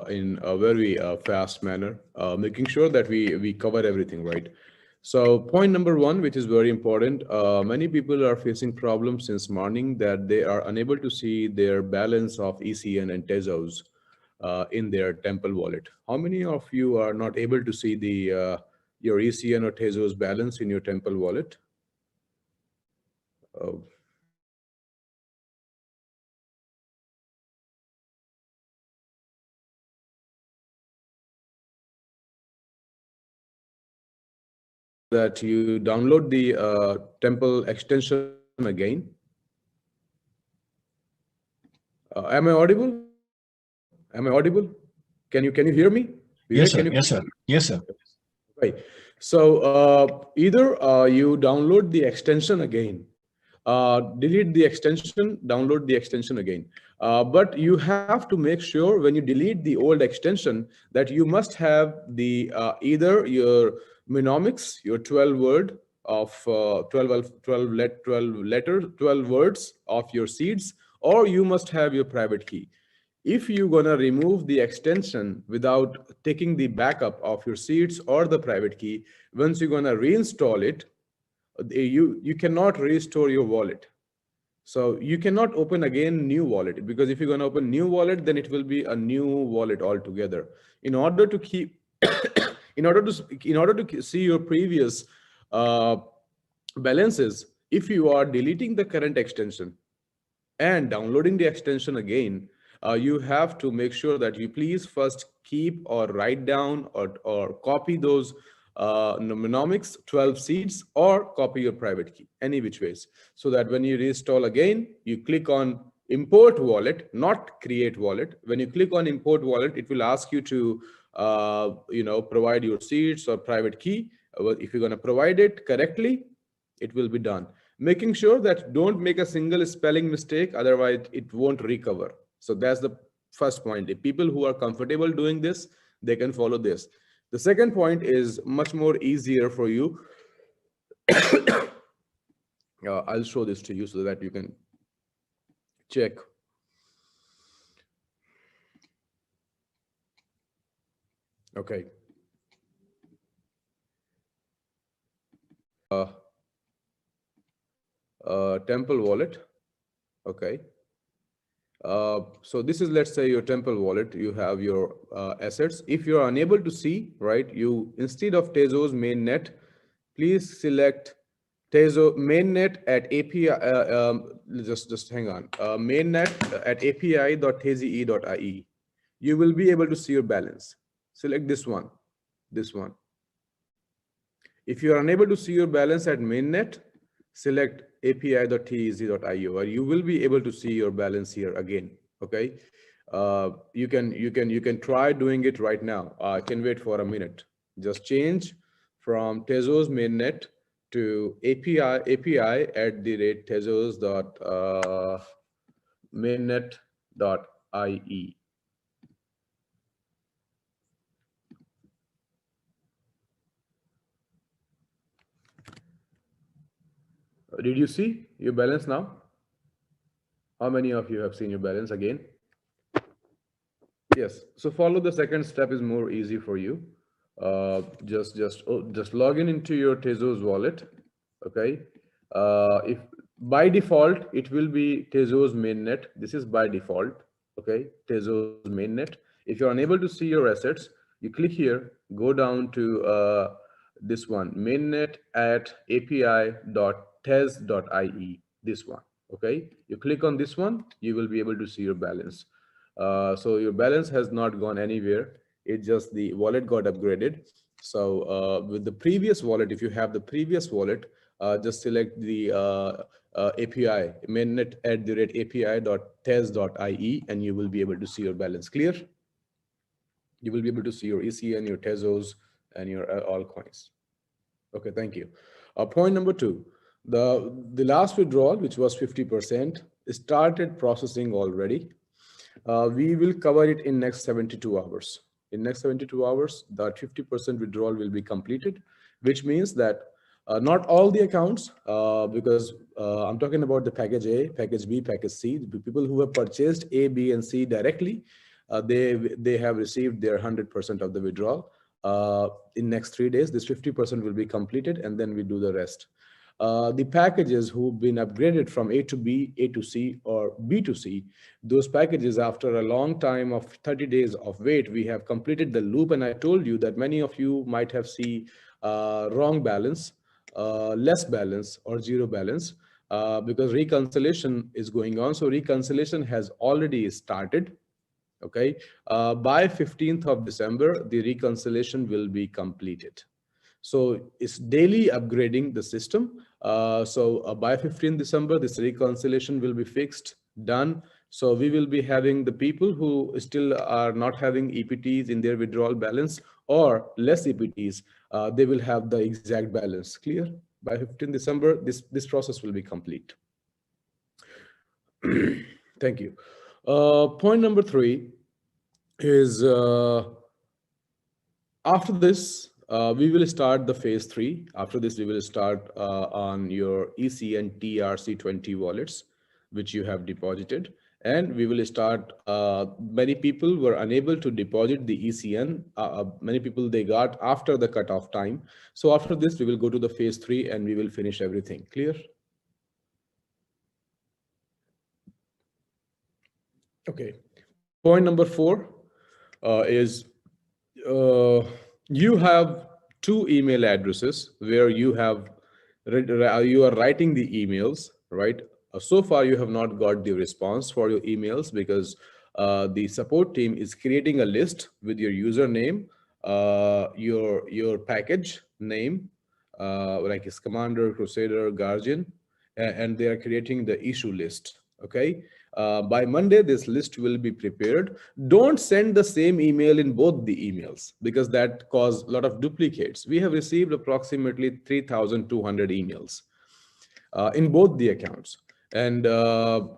in a very fast manner, making sure that we cover everything, right? So point number one, which is very important, many people are facing problems since morning that they are unable to see their balance of ECN and Tezos in their Temple wallet. How many of you are not able to see the your ECN or Tezos balance in your Temple wallet? Uh, that you download the Temple extension again. Am I audible? Am I audible? Can you hear me? Vivek, Yes, can sir. you? Yes, sir. Yes, sir. Right. So either you download the extension again, delete the extension, download the extension again. But you have to make sure when you delete the old extension that you must have the either your mnemonics, your 12 word of 12 letter, 12 words of your seeds, or you must have your private key. If you're gonna remove the extension without taking the backup of your seeds or the private key, once you're gonna reinstall it, you cannot restore your wallet. So you cannot open again new wallet, because if you're going to open new wallet, then it will be a new wallet altogether. In order to keep in order to see your previous uh, balances, if you are deleting the current extension and downloading the extension again, you have to make sure that you please first keep or write down or copy those mnemonics 12 seeds, or copy your private key, any which ways, so that when you reinstall again, you click on import wallet, not create wallet. When you click on import wallet, it will ask you to provide your seeds or private key. If you're going to provide it correctly, it will be done, making sure that don't make a single spelling mistake, otherwise it won't recover. So that's the first point. If people who are comfortable doing this, they can follow this. The second point is much more easier for you. I'll show this to you so that you can check. Okay. Temple wallet. Okay. So this is, let's say, your Temple wallet. You have your assets. If you're unable to see, right, you, instead of Tezos mainnet, please select Tezo mainnet at API. Just hang on. Mainnet at api.teze.ie. You will be able to see your balance. Select this one. This one. If you are unable to see your balance at mainnet, select api.tez.io, or you will be able to see your balance here again. Okay, you can try doing it right now. I can wait for a minute. Just change from Tezos mainnet to api at the rate Tezos dot mainnet dot ie. Did you see your balance now? How many of you have seen your balance again? Yes. So follow the second step is more easy for you. Just log in into your Tezos wallet. Okay. If by default it will be Tezos mainnet. This is by default. Okay. Tezos mainnet. If you're unable to see your assets, you click here. Go down to this one, mainnet at api.tez.ie. This one. Okay. You click on this one, you will be able to see your balance. So your balance has not gone anywhere. It just the wallet got upgraded. So with the previous wallet, if you have the previous wallet, just select the API, mainnet at the rate api.tez.ie, and you will be able to see your balance. Clear? You will be able to see your ECN, your Tezos, and your altcoins. Okay, thank you. Point number two, the last withdrawal, which was 50%, started processing already. We will cover it in next 72 hours. In next 72 hours, the 50% withdrawal will be completed, which means that not all the accounts, because I'm talking about the package A, package B, package C, the people who have purchased A, B, and C directly, they have received their 100% of the withdrawal. In next 3 days, this 50% will be completed, and then we do the rest. The packages who've been upgraded from A to B, A to C, or B to C, those packages, after a long time of 30 days of wait, we have completed the loop. And I told you that many of you might have seen wrong balance, less balance, or zero balance, because reconciliation is going on. So reconciliation has already started. Okay, by 15th of December, the reconciliation will be completed. So it's daily upgrading the system. So by 15th December, this reconciliation will be fixed, done. So we will be having the people who still are not having EPTs in their withdrawal balance or less EPTs, they will have the exact balance. Clear? By 15th December, this process will be complete. Thank you. Point number 3 is after this, we will start the phase 3. After this, we will start on your ECN TRC20 wallets, which you have deposited. And we will start, many people were unable to deposit the ECN. Many people, they got after the cutoff time. So after this, we will go to the phase 3 and we will finish everything. Clear? Okay. Point number 4 is you have 2 email addresses where you are writing the emails, right? So far, you have not got the response for your emails because the support team is creating a list with your username, your package name, like is Commander, Crusader, Guardian, and they are creating the issue list. Okay. By Monday, this list will be prepared. Don't send the same email in both the emails because that causes a lot of duplicates. We have received approximately 3,200 emails in both the accounts. And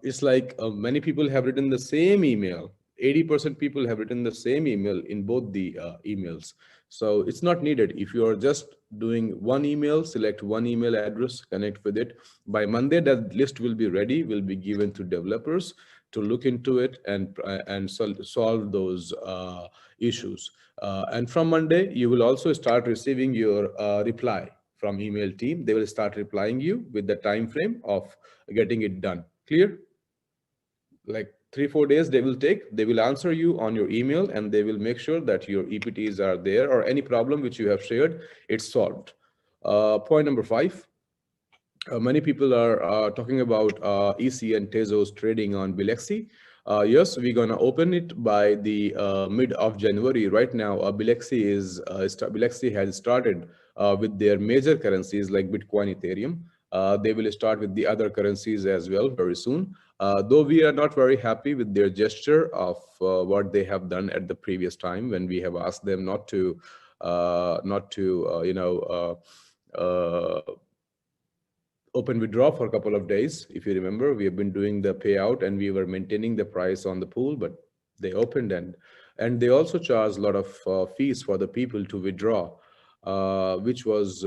it's like many people have written the same email. 80% people have written the same email in both the emails. So it's not needed. If you are just doing one email, select one email address, connect with it. By Monday, that list will be ready, will be given to developers to look into it and solve those issues. And from Monday, you will also start receiving your reply from email team. They will start replying you with the time frame of getting it done. Clear? Like 3-4 days they will answer you on your email, and they will make sure that your EPTs are there, or any problem which you have shared, it's solved. Point number 5. Many people are talking about EC and Tezos trading on Bilexi. Yes, we're gonna open it by the mid of January. Right now, Bilexi has started with their major currencies like Bitcoin, Ethereum. They will start with the other currencies as well very soon. Though we are not very happy with their gesture of what they have done at the previous time when we have asked them not to open withdraw for a couple of days. If you remember, we have been doing the payout and we were maintaining the price on the pool, but they opened and they also charged a lot of fees for the people to withdraw, which was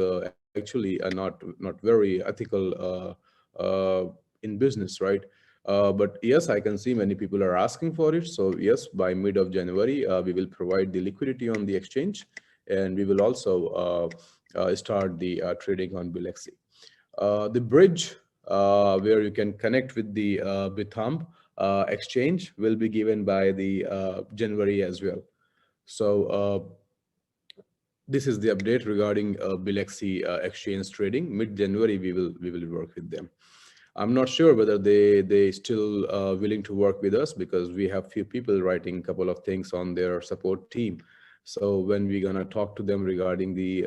actually not very ethical in business, right? But yes, I can see many people are asking for it. So yes, by mid of January, we will provide the liquidity on the exchange, and we will also start the trading on Bilexi. The bridge where you can connect with the Bithumb exchange will be given by the January as well. So this is the update regarding Bilexi exchange trading. Mid-January, we will work with them. I'm not sure whether they still willing to work with us because we have few people writing a couple of things on their support team. So when we're gonna talk to them regarding the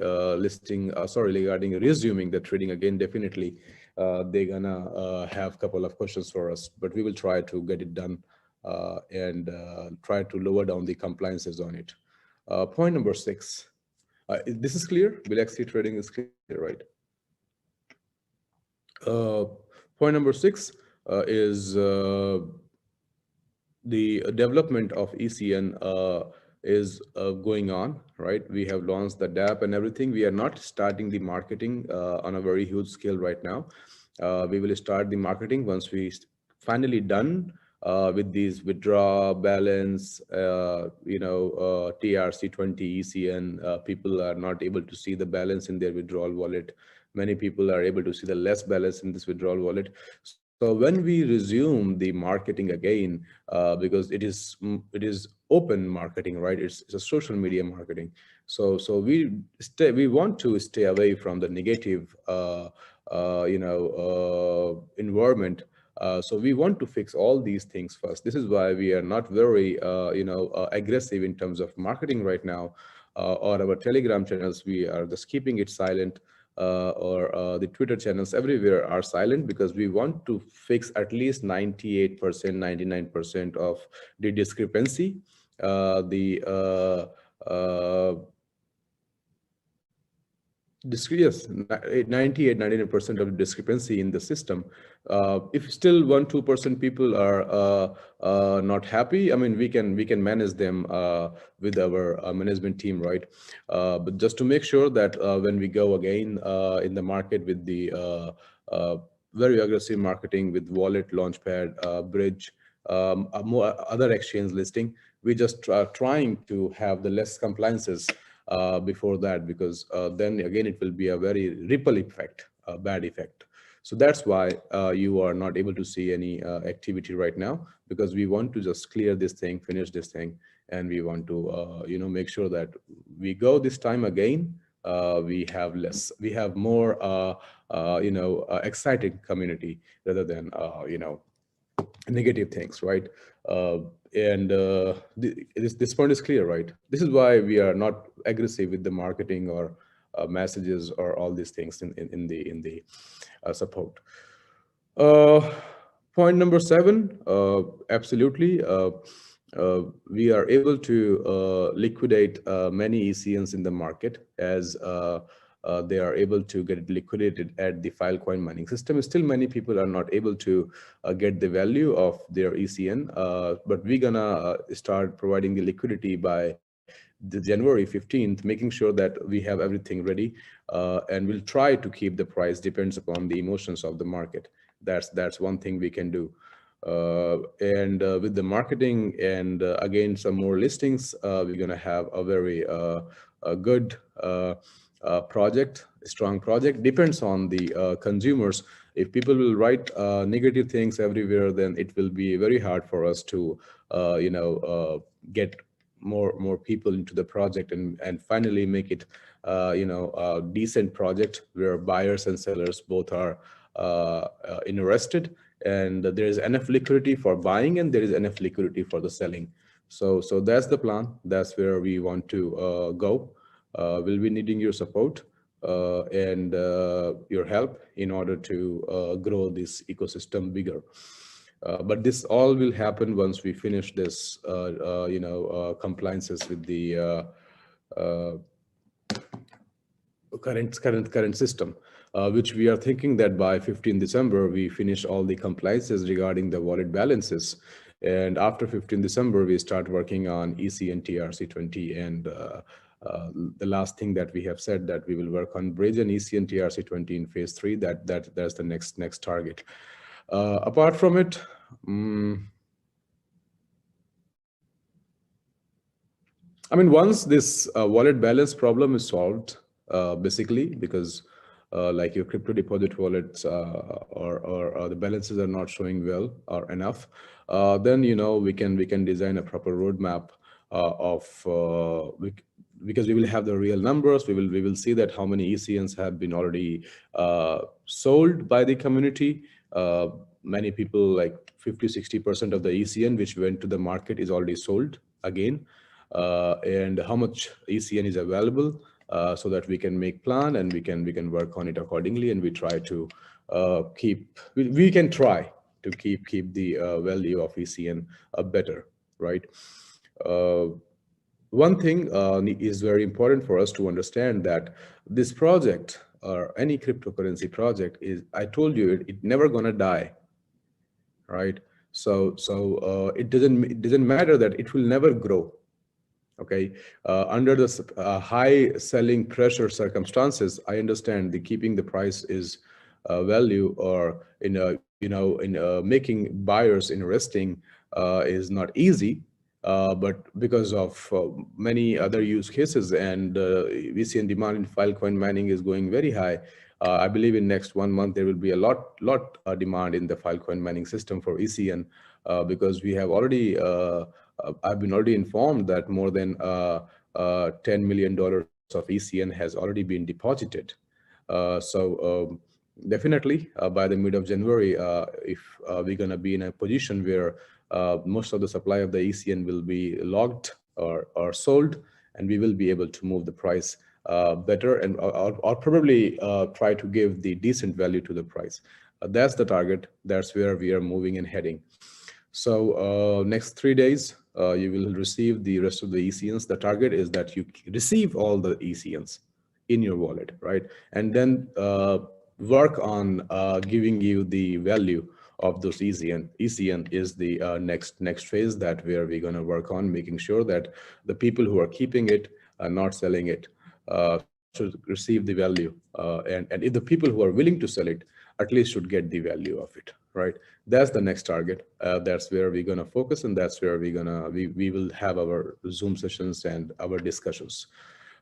regarding resuming the trading again, definitely they're gonna have a couple of questions for us, but we will try to get it done and try to lower down the compliances on it. Point number 6. This is clear. Bilexi trading is clear, right? Point number 6 is the development of ECN is going on, right? We have launched the DApp and everything. We are not starting the marketing on a very huge scale right now. We will start the marketing once we finally done with these withdraw balance, TRC20, ECN, people are not able to see the balance in their withdrawal wallet. Many people are able to see the less balance in this withdrawal wallet. So when we resume the marketing again, because it is open marketing, right? It's a social media marketing. So we want to stay away from the negative environment. So we want to fix all these things first. This is why we are not very aggressive in terms of marketing right now. Or our Telegram channels, we are just keeping it silent. Or the Twitter channels everywhere are silent, because we want to fix at least 98%, 99% of the discrepancy, the yes, 98, 99% of discrepancy in the system. If still 1-2% people are not happy, I mean, we can manage them with our management team, right? But just to make sure that when we go again in the market with the very aggressive marketing with wallet, launchpad, bridge, more other exchange listing, we just are trying to have the less compliances before that, because then again it will be a very ripple effect, a bad effect. So that's why you are not able to see any activity right now, because we want to just clear this thing, finish this thing, and we want to make sure that we go this time again. We have more exciting community rather than negative things, right? This point is clear, right? This is why we are not aggressive with the marketing or messages or all these things in the support. Point number 7, absolutely. We are able to liquidate many ECNs in the market, as they are able to get liquidated at the Filecoin mining system. Still, many people are not able to get the value of their ECN, but we're gonna start providing the liquidity by the January 15th, making sure that we have everything ready, and we'll try to keep the price, depends upon the emotions of the market. That's one thing we can do. And with the marketing and again some more listings, we're gonna have a very a good project, a strong project. Depends on the consumers. If people will write negative things everywhere, then it will be very hard for us to get more people into the project, and finally make it a decent project where buyers and sellers both are interested, and there is enough liquidity for buying and there is enough liquidity for the selling. So that's the plan. That's where we want to go. We'll be needing your support and your help in order to grow this ecosystem bigger. But this all will happen once we finish this, compliances with the current system, which we are thinking that by 15 December, we finish all the compliances regarding the wallet balances. And after 15 December, we start working on ECN TRC20. And the last thing that we have said, that we will work on bridge and ECN TRC20 in phase 3. That's the next target. Apart from it, I mean, once this wallet balance problem is solved, basically, because like your crypto deposit wallets or the balances are not showing well or enough, then we can design a proper roadmap because we will have the real numbers. We will see that how many ECNs have been already sold by the community. Many people, like 50-60% of the ECN which went to the market is already sold again. And how much ECN is available, so that we can make plan and we can work on it accordingly, and we try to we can try to keep the value of ECN better, right? One thing is very important for us to understand, that this project or any cryptocurrency project is, I told you, it never gonna die, right? So it doesn't matter that it will never grow. Okay, under the high selling pressure circumstances, I understand the keeping the price is value, or in making buyers interesting is not easy. But because of many other use cases, and VCN demand in Filecoin mining is going very high. I believe in next 1 month there will be a lot demand in the Filecoin mining system for ECN, because we have already I've been already informed that more than $10 million of ECN has already been deposited. So definitely by the mid of January, if we're going to be in a position where most of the supply of the ECN will be logged or sold, and we will be able to move the price better, and or probably try to give the decent value to the price. That's the target. That's where we are moving and heading. So next 3 days, you will receive the rest of the ECNs. The target is that you receive all the ECNs in your wallet, right? And then work on giving you the value of those ECN. ECN is the next phase that where we're going to work on making sure that the people who are keeping it are not selling it should receive the value, and if the people who are willing to sell it at least should get the value of it, right? That's the next target. That's where we're going to focus, and that's where we will have our Zoom sessions and our discussions.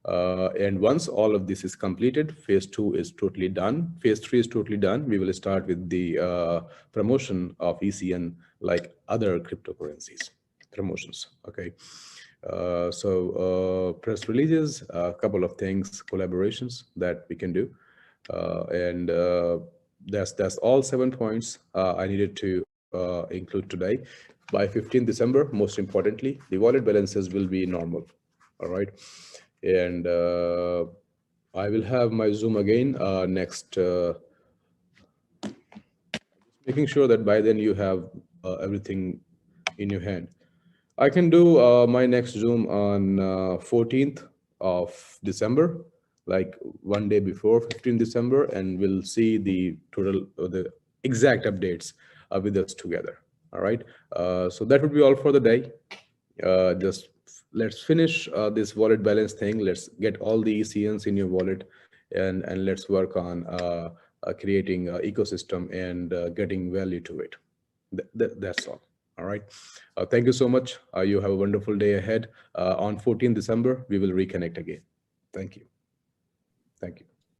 And once all of this is completed, phase 2 is totally done. Phase 3 is totally done. We will start with the promotion of ECN like other cryptocurrencies promotions. Okay. So press releases, a couple of things, collaborations that we can do, and that's all 7 points I needed to include today. By 15th December, most importantly, the wallet balances will be normal. All right, and I will have my Zoom again next. Making sure that by then you have everything in your hand. I can do my next Zoom on 14th of December, like one day before 15th December, and we'll see the total, the exact updates with us together. All right. So that would be all for the day. Just let's finish this wallet balance thing. Let's get all the ECNs in your wallet, and let's work on creating an ecosystem and getting value to it. That's all. All right. Thank you so much. You have a wonderful day ahead. On 14th December, we will reconnect again. Thank you. Thank you.